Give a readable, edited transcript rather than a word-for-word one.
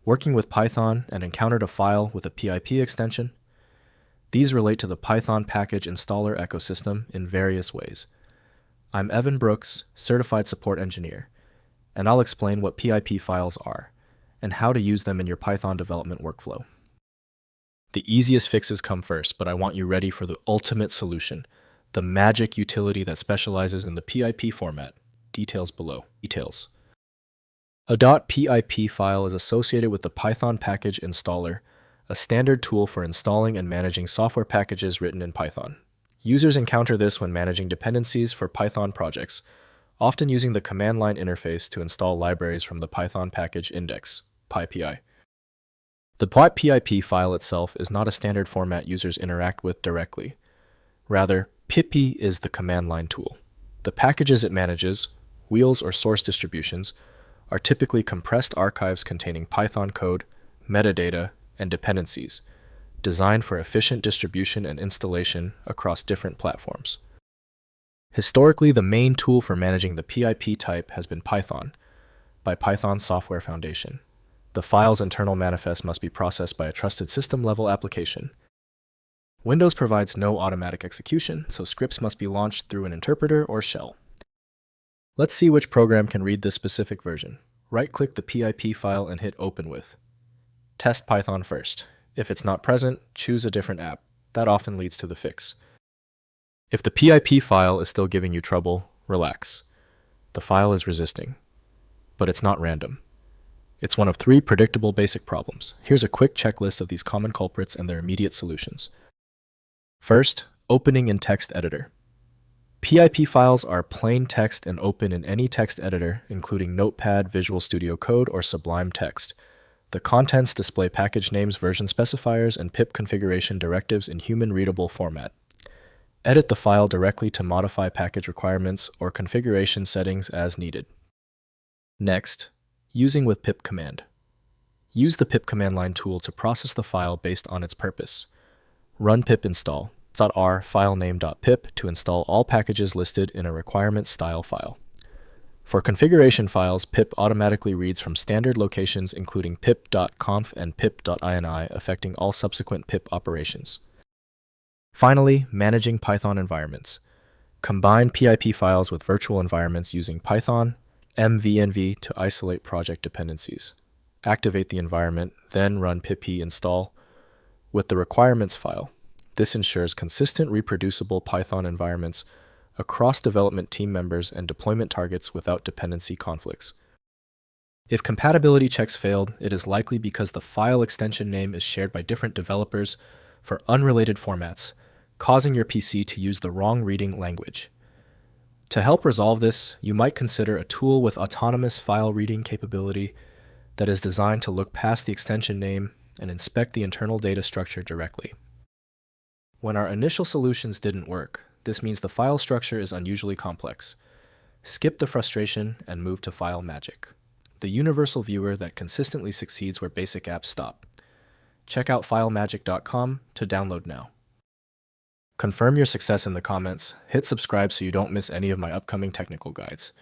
working with Python and encountered a file with a PIP extension? These relate to the Python package installer ecosystem in various ways. I'm Evan Brooks, Certified Support Engineer, and I'll explain what PIP files are and how to use them in your Python development workflow. The easiest fixes come first, but I want you ready for the ultimate solution, the magic utility that specializes in the PIP format. Details below. Details. A .pip file is associated with the Python package installer, a standard tool for installing and managing software packages written in Python. Users encounter this when managing dependencies for Python projects, often using the command line interface to install libraries from the Python package index, PyPI. The PIP file itself is not a standard format users interact with directly. Rather, PIP is the command line tool. The packages it manages, wheels or source distributions, are typically compressed archives containing Python code, metadata, and dependencies, designed for efficient distribution and installation across different platforms. Historically, the main tool for managing the PIP type has been Python, by Python Software Foundation. The file's internal manifest must be processed by a trusted system-level application. Windows provides no automatic execution, so scripts must be launched through an interpreter or shell. Let's see which program can read this specific version. Right-click the PIP file and hit Open With. Test Python first. If it's not present, choose a different app. That often leads to the fix. If the PIP file is still giving you trouble, relax. The file is resisting. But it's not random. It's one of 3 predictable basic problems. Here's a quick checklist of these common culprits and their immediate solutions. First, opening in text editor. PIP files are plain text and open in any text editor, including Notepad, Visual Studio Code, or Sublime Text. The contents display package names, version specifiers, and pip configuration directives in human-readable format. Edit the file directly to modify package requirements or configuration settings as needed. Next, using with pip command. Use the pip command line tool to process the file based on its purpose. Run pip install .r filename.pip to install all packages listed in a requirement style file. For configuration files, pip automatically reads from standard locations including pip.conf and pip.ini, affecting all subsequent pip operations. Finally, managing Python environments. Combine PIP files with virtual environments using Python mvenv to isolate project dependencies. Activate the environment, then run pip install with the requirements file. This ensures consistent, reproducible Python environments across development team members and deployment targets without dependency conflicts. If compatibility checks failed, it is likely because the file extension name is shared by different developers for unrelated formats, causing your PC to use the wrong reading language. To help resolve this, you might consider a tool with autonomous file reading capability that is designed to look past the extension name and inspect the internal data structure directly. When our initial solutions didn't work, this means the file structure is unusually complex. Skip the frustration and move to File Magic, the universal viewer that consistently succeeds where basic apps stop. Check out filemagic.com to download now. Confirm your success in the comments, hit subscribe so you don't miss any of my upcoming technical guides.